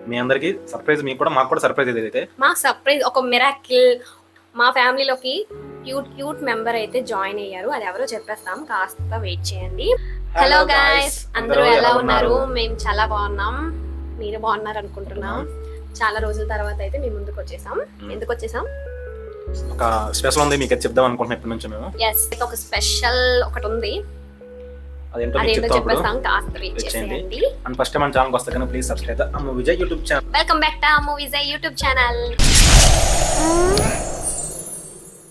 మీ అందరికి సర్ప్రైజ్, మీకు కూడా మాకు కూడా సర్ప్రైజ్ ఇదైతే. మా సర్ప్రైజ్ ఒక మిరాకిల్. మా ఫ్యామిలీలోకి క్యూట్ మెంబర్ అయితే జాయిన్ అయ్యారు. అది ఎవరో చెప్పేస్తాం, కాస్త వెయిట్ చేయండి. హలో గైస్, అందరూ ఎలా ఉన్నారు? మేము చాలా బాగున్నాం, మీరు బాగున్నారు అనుకుంటున్నాం. చాలా రోజుల తర్వాత అయితే మేము ముందుకు వచ్చేసాం. ఎందుకు వచ్చేసాం? ఒక స్పెషల్ ఉంది, మీకు చెప్దాం అనుకుంటున్నాం ఇప్పటి నుంచి మేము. ఎస్, ఒక స్పెషల్ ఒకటి ఉంది, అదేంటో చెప్పేస్తాం, కాస్త వెయిట్ చేయండి. అండ్ ఫస్ట్ మన ఛానల్ వస్తే కనుక please subscribe the Ammu Vijay YouTube channel. Welcome back to Ammu Vijay YouTube channel.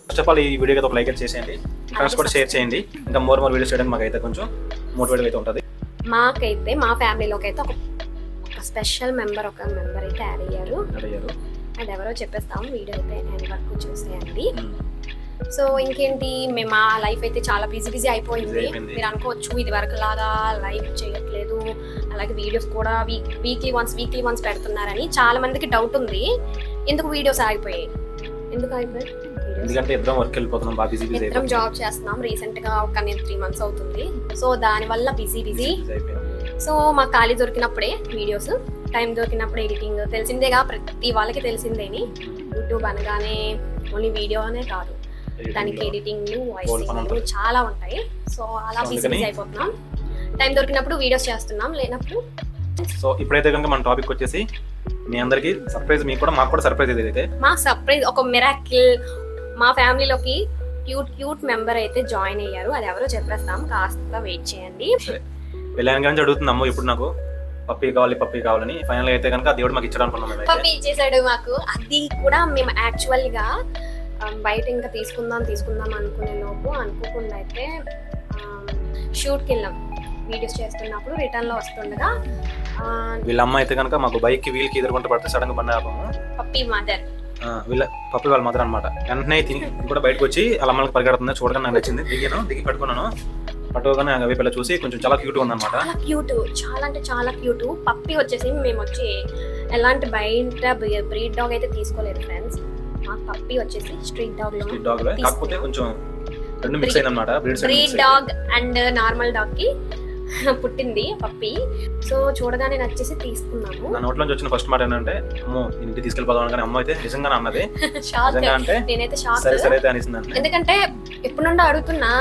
First of all ఈ వీడియోకి ఒక లైక్ చేసేయండి, ఫ్రెండ్స్ కూడా షేర్ చేయండి. ఇంకా మోర్ వీడియోస్ చేయడానికి మాకైతే కొంచెం మోటివేట్ అయితే ఉంటుంది. మాకైతే మా ఫ్యామిలీలోకి అయితే ఒక స్పెషల్ మెంబర్ అయితే యాడ్ అయ్యారు. అది ఎవరో చెప్పేస్తాం, వీడియో అయితే ఎండ్ వరకు చూసేయండి. సో ఇంకేంటి, మేము మా లైఫ్ అయితే చాలా బిజీ అయిపోయింది. మీరు అనుకోవచ్చు ఇది వరకు లాగా లైవ్ చేయట్లేదు, అలాగే వీడియోస్ కూడా వీక్లీ వన్స్ పెడుతున్నారని. చాలా మందికి డౌట్ ఉంది, ఎందుకు వీడియోస్ ఆగిపోయాయి. ఎందుకంటే ఇద్దరం వర్క్ వెళ్ళిపోతున్నాం, బాగా బిజీ ఇద్దరం జాబ్ చేస్తున్నాం. రీసెంట్ గా ఒక 3 months అవుతుంది. సో దాని వల్ల బిజీ. సో మాకు ఖాళీ దొరికినప్పుడే వీడియోస్, టైం దొరికినప్పుడు ఎడిటింగ్. తెలిసిందేగా, ప్రతి వాళ్ళకి తెలిసిందేని యూట్యూబ్ అనగానే ఓన్లీ వీడియో అనే కాదు, దానికి ఎడిటింగ్, వాయిస్ చాలా ఉంటాయి. సో అలా బిజీ అయిపోతున్నాం. టైం దొరికినప్పుడు వీడియోస్ చేస్తున్నాం, లేనప్పుడు. సో ఇప్పుడైతే కనుక మన టాపిక్ వచ్చేసి మీ అందరికి సర్ప్రైజ్, మీకు కూడా మాకు కూడా సర్ప్రైజ్ ఇదైతే. మా సర్ప్రైజ్ ఒక మిరాకిల్. మా ఫ్యామిలీలోకి క్యూట్ మెంబర్ అయితే జాయిన్ అయ్యారు. అది ఎవరో చెప్పేస్తాం, కాస్త వెయిట్ చేయండి. వెళ్ళాను కానీ అడుగుతున్నాము ఇప్పుడు నాకు పప్పీ కావాలని. ఫైనల్ అయితే కనుక దేవుడు మాకు ఇచ్చాడు అనుకున్నాం. పప్పీ ఇచ్చేసాడు మాకు. అది కూడా మేము యాక్చువల్ గా బయట ఇంకా తీసుకుందాం అనుకునే లోపు అనుకోకుండా అయితే షూట్కి వెళ్ళాం. వీడియోస్ చేస్తున్నప్పుడు రిటర్న్ లో వస్తుండగా వీళ్ళ అమ్మ అయితే కనుక మాకు బైక్ కి వీల్ కి ఎదుర్కొంటూ పడితే సడన్ గా బండి ఆపాము. పప్పీ మదర్, పప్పి వాళ్ళ మదర్ అనమాట. వెంటనే కూడా బయటకు వచ్చి వాళ్ళ అమ్మకి పరిగెడుతుంది. చూడగా నాకు నచ్చింది, దిగి పట్టుకోగానే అవి పిల్ల చూసి కొంచెం చాలా క్యూట్ ఉంది అనమాట. చాలా అంటే చాలా క్యూట్. పప్పి వచ్చేసి మేము వచ్చి ఎలాంటి బయట బ్రీడ్ డాగ్ అయితే తీసుకోలేదు ఫ్రెండ్స్. మా పప్పి వచ్చేసి స్ట్రీట్ డాగ్ కాకపోతే కొంచెం రెండు మిక్స్ అయింది అనమాట. Breed dog and normal dog కి పుట్టింది పప్పి. సో చూడగానే నచ్చేసి తీసుకున్నాము. నా నోట్లోంచి వచ్చిన ఫస్ట్ మాట ఏంటంటే, అమ్మో ఇంటికి తీసుకెళ్ళిపోదాం కానీ అమ్మ అయితే నిజంగానే అన్నది. నేనైతే షాక్. సరే అనిసింది. ఎందుకంటే ఎప్పుడు నుండో అడుగుతున్నా,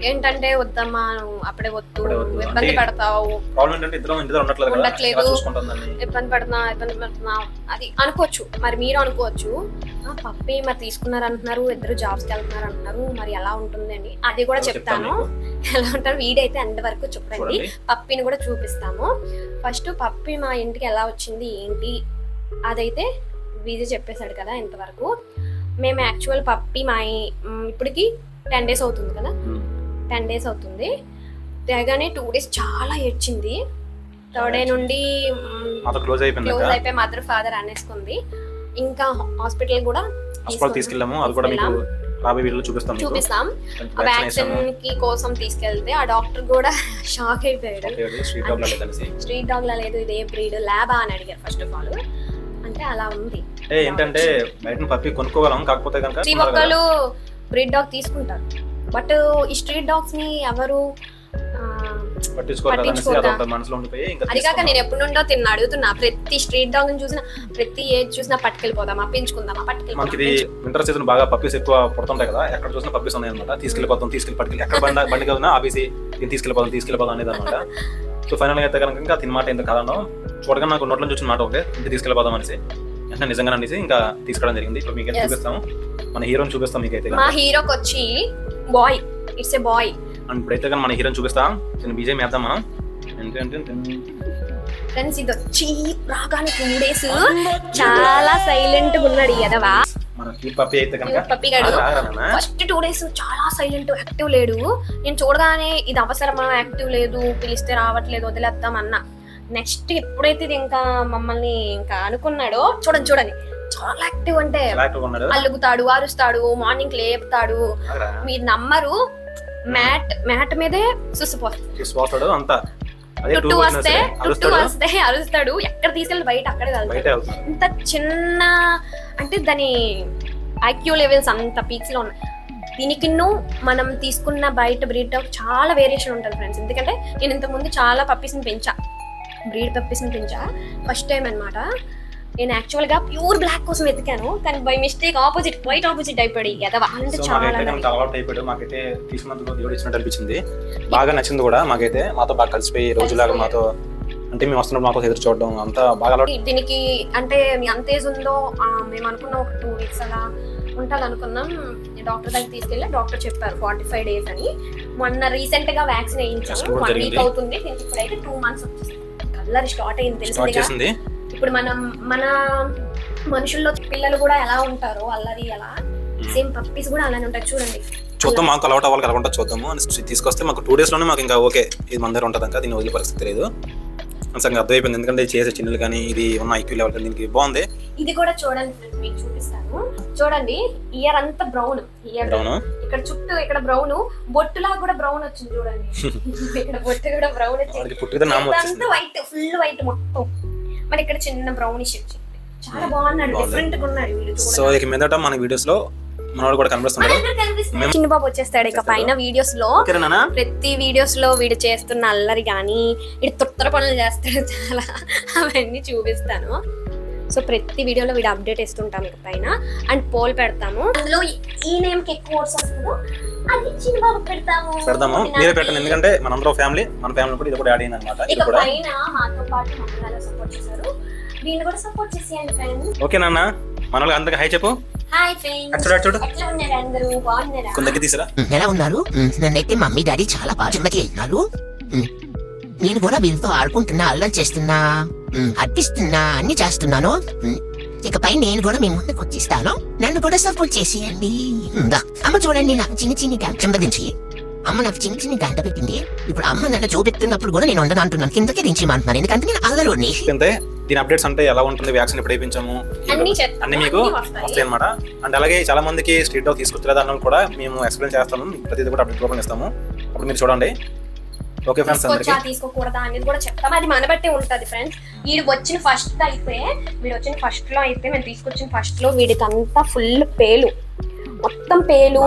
ఏంటంటే వద్దమ్మా, అప్పుడే వద్దు, ఇబ్బంది పడతావు, ఉండట్లేదు, ఇబ్బంది పడుతున్నా అది అనుకోవచ్చు. మరి మీరు అనుకోవచ్చు, పప్పి మరి తీసుకున్నారు అంటున్నారు, ఇద్దరు జాబ్స్ కి వెళ్తున్నారు అంటున్నారు, మరి ఎలా ఉంటుంది అని. అది కూడా చెప్తాను, ఎలా ఉంటారు. వీడైతే ఎండ్ వరకు చెప్పండి, పప్పిని కూడా చూపిస్తాము. ఫస్ట్ పప్పి మా ఇంటికి ఎలా వచ్చింది ఏంటి అదైతే విజయ్ చెప్పేశాడు కదా ఇంతవరకు. మేము యాక్చువల్ పప్పి మా ఇప్పటికి 10 days అవుతుంది కదా, 10 days అవుతుంది. తెగనే 2 days చాలా ఏడ్చింది. 3rd day నుండి క్లోజ్ అయిపోయి మదర్ ఫాదర్ అనేసుకుంది. ఇంకా హాస్పిటల్ కూడా తీసుకెళ్ళాము. అది కూడా మీకు చూపిస్తాం. వ్యాక్సిన్ కి కోసం తీసుకెళ్తే ఆ డాక్టర్ కూడా షాక్ అయిపోయాడు. స్ట్రీట్ డాగ్ లా లేదు, ఇదే బ్రీడ్, ల్యాబా అని అడిగారు ఫస్ట్ ఆఫ్ ఆల్. అంటే అలా ఉంది. ఏంటంటే బయట పప్పి కొనుక్కోగలం, కాకపోతే కనుక ప్రతి ఒక్కళ్ళు బ్రీడ్ డాగ్ తీసుకుంటారు. బట్ ఈ స్ట్రీట్ డాగ్స్ ని ఎవరు అది కాక నేను ఎప్పటి నుండో అడుగుతున్నా, ప్రతి స్ట్రీట్ డాగ్ ని చూసినా, ప్రతి ఏజ్ చూసినా పట్టుకెళ్ళిపోదామా, పెంచుకుందామా, మనకి వింటర్ సీజన్ బాగా పప్పీస్ ఎక్కువ పడుతుంటాయి కదా, ఎక్కడ చూసినా పప్పీస్ ఉన్నాయి అనమాట. తీసుకెళ్ళిపోతాం పట్టుకెళ్ళి ఎక్కడ బండి కదా ఆపేసి తీసుకెళ్ళిపోతాం అనేది అనమాట. సో ఫైనల్ అయితే కనుక ఇంకా తినమాట ఎంత కాదనో చూడగా నాకు నోట్లో చూసిన మాట ఒకటే, ఇంటికి తీసుకెళ్ళిపోదాం అనేసి అంటే నిజంగా అనేసి ఇంకా తీసుకోవడం జరిగింది. ఇప్పుడు మీకు చూపిస్తాము, మన హీరోని చూపిస్తాం. మీకైతే మా హీరోకి వచ్చి boy, it's a boy. And ఇప్పుడైతే కానీ మన హీరోని చూపిస్తాం. బీజే మేద్దాం మనం. ఫ్రెండ్స్ ఇది వచ్చి రాగానే 2 days చాలా సైలెంట్ గా ఉన్నాడు ఎదవా. పప్పి గాడు ఫస్ట్ 2 days చాలా సైలెంట్, యాక్టివ్ లేడు. నేను చూడగానే ఇది అవసరమా, యాక్టివ్ లేదు, పిలిస్తే రావట్లేదు, వదిలేద్దాం అన్నా. నెక్స్ట్ ఎప్పుడైతే ఇది ఇంకా మమ్మల్ని ఇంకా అనుకున్నాడో, చూడండి చాలా యాక్టివ్. అంటే అల్లుగుతాడు, అరుస్తాడు, మార్నింగ్ లేపుతాడు, మీరు నమ్మరు. మ్యాట్ మీదే సుసిపోతాడు అంతా. చుట్టూ వస్తే అరుస్తాడు. ఎక్కడ తీసుకెళ్ళి బయట అక్కడే వెళ్తాడు. ఇంత చిన్న అంటే దాని ఐక్యూ లెవెల్స్ అంత పీక్స్ లో ఉన్నాయి. దీనికి మనం తీసుకున్న బయట బ్రీడ్ డాగ్ చాలా వేరియేషన్ ఉంటుంది ఫ్రెండ్స్. ఎందుకంటే నేను ఇంతకు ముందు చాలా పప్పీస్ ని పెంచా. బ్రీడ్ పప్పీస్ ని పెంచా ఫస్ట్ టైం అన్నమాట. నేను యాక్చువల్ గా ప్యూర్ బ్లాక్ కోసం వెతికాను, కానీ బై మిస్టేక్ వైట్ ఆపోజిట్ అయిపోయి ఎదవా అంటే చాలా అలవాటు అయిపోయాడు. మాకైతే తీసుకున్నందుకు దేవుడు ఇచ్చినట్టు అనిపించింది, బాగా నచ్చింది కూడా మాకైతే. మాతో బాగా కలిసిపోయి రోజులాగా మాతో అంటే మేము వస్తున్నప్పుడు మాతో ఎదురు చూడడం అంతా బాగా అలవాటు. దీనికి అంటే మీ అంత ఏజ్ ఉందో మేము అనుకున్న ఒక 2 weeks అలా ఉంటుంది అనుకున్నాం. డాక్టర్ దగ్గర తీసుకెళ్ళి డాక్టర్ చెప్పారు 45 days అని. మొన్న రీసెంట్ గా వ్యాక్సిన్ వేయించాము, 1 week అవుతుంది. దీనికి ఇప్పుడైతే 2 months వచ్చేసింది. కలర్ స్టార్ట్ అయింది తెలిసింది. ఇప్పుడు మన మనుషుల్లో పిల్లలు కూడా ఎలా ఉంటారో అల్లరి అలా సేమ్ పప్పీస్ కూడా అలానే ఉంటాయి చూడండి. చూద్దాం, మాకు అలవాటు అవ్వాలి కలగకుండా చూద్దాము అని తీసుకొస్తే మాకు 2 days లోనే మాకు ఇంకా ఓకే ఇది మన దగ్గర ఉంటుంది ఇంకా దీన్ని వదిలే పరిస్థితి లేదు సంగతి అర్థమైపోయింది. ఎందుకంటే చేసే చిన్నలు కానీ ఇది ఉన్న ఐక్యూ లెవెల్ కానీ దీనికి బాగుంది. ఇది కూడా చూడండి ఫ్రెండ్స్, మీకు చూపిస్తాను చూడండి. ఇయర్ అంతా బ్రౌన్, ఇయర్ ఇక్కడ చుట్టూ ఇక్కడ బ్రౌన్, బొట్టులా కూడా బ్రౌన్ వచ్చింది చూడండి. ఇక్కడ బొట్టు కూడా బ్రౌన్ వచ్చింది, వైట్ ఫుల్ వైట్ మొత్తం. మరి ఇక్కడ చిన్న బ్రౌనిష్ వచ్చింది. చాలా బాగున్నాడు, డిఫరెంట్ గా ఉన్నాడు వీడు. సో ఇక మీదట మన వీడియోస్ లో మనోడు కూడా కనిపిస్తున్నాడు. చిన్న బాబు వచ్చేస్తాడు ఇక పైన వీడియోస్ లో. ప్రతి వీడియోస్ లో వీడు చేస్తున్న అల్లరి గానీ వీడు తొత్తర పనులు చేస్తాడు చాలా, అవన్నీ చూపిస్తాను. సో ప్రతి వీడియోలో వీడు అప్డేట్ ఇస్తుంటాం ఇక పైన. అండ్ పోల్ పెడతాము, అందులో ఈ నేమ్ కి ఎక్కువ వస్తుందో అది చిన్న బాబు పెడతాము. మీరే పెట్టండి, ఎందుకంటే మనందరం ఫ్యామిలీ, మన ఫ్యామిలీ కూడా ఇది కూడా యాడ్ అయింది అన్నమాట. ఇక పైన మాతో పాటు మమ్మల్ని సపోర్ట్ చేశారు, వీళ్ళు కూడా సపోర్ట్ చేసేయండి ఫ్రెండ్స్. ఓకే నాన్న, మన వాళ్ళకి అందరికి హై చెప్పు. హాయ్ ఫ్రెండ్స్, ఎట్లా ఉన్నారు అందరూ? బాగున్నారా? కొందరికి తీసరా ఎలా ఉన్నారు? నన్నైతే మమ్మీ డాడీ చాలా బాగా కిందకి వెళ్ళినారు. నేను కూడా వీళ్ళతో ఆడుకుంటున్నా, అల్లరి చేస్తున్నా, అర్పిస్తున్నా, అన్ని చేస్తున్నాను. ఇకపై నేను కూడా మీ ముందుకు వచ్చేస్తాను, నన్ను కూడా సపోర్ట్ చేసేయండి. అమ్మ చూడండి, నాకు చిన్న చిన్న కింద దించి అమ్మ నాకు చిన్న చిన్న గంట పెట్టింది. ఇప్పుడు అమ్మ నన్ను చూపెడుతున్నప్పుడు కూడా నేను ఉండను అంటున్నాను, కిందకి దించి అంటున్నాను, ఎందుకంటే నేను అల్లరి. దీని అప్డేట్స్ అంటే ఎలా ఉంటుంది, వ్యాక్సిన్ ఎప్పుడు వేయించాము అన్ని మీకు వస్తాయి అనమాట. అండ్ అలాగే చాలా మందికి స్ట్రీట్ డాగ్ తీసుకొచ్చలేదు అన్నది కూడా మేము ఎక్స్ప్లెయిన్ చేస్తాము, ప్రతిదీ కూడా అప్డేట్ రూపంలో ఇస్తాము. అప్పుడు మీరు చూడండి. ఓకే ఫ్రెండ్స్, తీసుకోకూడదా అనేది కూడా చెప్తాం, అది మన బట్టే ఉంటది ఫ్రెండ్స్. వీడు వచ్చిన ఫస్ట్ లో అయితే మేము తీసుకొచ్చిన ఫస్ట్ లో వీడికి అంతా ఫుల్ పేలు, మొత్తం పేలు,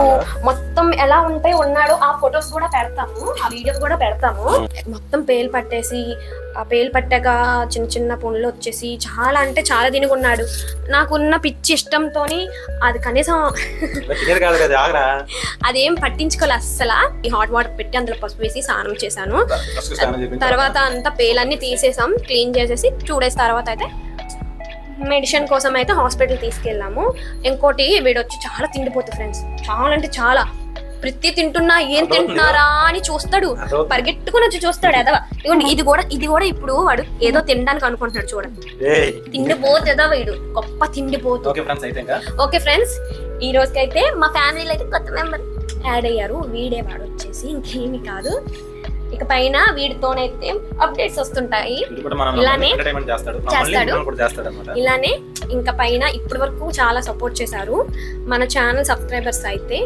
మొత్తం ఎలా ఉంటే ఉన్నాడో ఆ ఫొటోస్ కూడా పెడతాము, ఆ వీడియోస్ కూడా పెడతాము. మొత్తం పేలు పట్టేసి, ఆ పేలు పట్టాక చిన్న చిన్న పుండ్లు వచ్చేసి చాలా అంటే చాలా తినుకున్నాడు. నాకున్న పిచ్చి ఇష్టంతోని అది కనీసం అదేం పట్టించుకోలే అస్సలు. ఈ హాట్ వాటర్ పెట్టి అందులో పసుపు వేసి స్నానం చేశాను. తర్వాత అంతా పేలన్నీ తీసేసాం, క్లీన్ చేసేసి 2 days తర్వాత అయితే మెడిసిన్ కోసం అయితే హాస్పిటల్ తీసుకెళ్ళాము. ఇంకోటి వీడు వచ్చి చాలా తిండిపోతుంది ఫ్రెండ్స్, చాలా అంటే చాలా. ప్రతి తింటున్నా ఏం తింటున్నారా అని చూస్తాడు, పరిగెట్టుకుని వచ్చి చూస్తాడు ఎదవా. ఇది కూడా ఇప్పుడు వాడు ఏదో తినడానికి అనుకుంటున్నాడు చూడండి. తిండిపోతు ఎదవా వీడు, గొప్ప తిండిపోతు. ఓకే ఫ్రెండ్స్, ఈ రోజుకైతే మా ఫ్యామిలీలో అయితే కొత్త మెంబర్ యాడ్ అయ్యారు. వీడే వాడు వచ్చేసి ఇంకేమి కాదు. ఇక పైన వీడితోనైతే అప్డేట్స్ వస్తుంటాయి, ఇలానే చేస్తాడు. ఇలానే ఇంకా పైన ఇప్పటి వరకు చాలా సపోర్ట్ చేశారు. మన ఛానల్ సబ్స్క్రైబర్స్ అయితే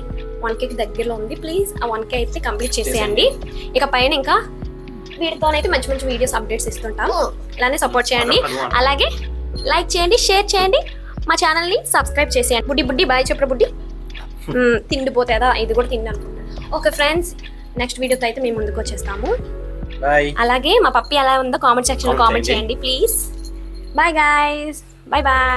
1K దగ్గరలో ఉంది, ప్లీజ్ ఆ 1K అయితే కంప్లీట్ చేసేయండి. ఇక పైన ఇంకా వీడితోనైతే మంచి మంచి వీడియోస్ అప్డేట్స్ ఇస్తుంటాం, ఇలానే సపోర్ట్ చేయండి. అలాగే లైక్ చేయండి, షేర్ చేయండి, మా ఛానల్ ని సబ్స్క్రైబ్ చేసేయండి. బుడ్డి బాయ్ చెప్పరా బుడ్డి. తిండిపోతేదా ఇది కూడా తిండి అనుకుంటున్నాను. ఓకే ఫ్రెండ్స్, నెక్స్ట్ వీడియోతో అయితే మేము ముందుకు వచ్చేస్తాము. అలాగే మా పప్పి ఎలా ఉందో కామెంట్ సెక్షన్ లో కామెంట్ చేయండి please. Bye guys, bye bye.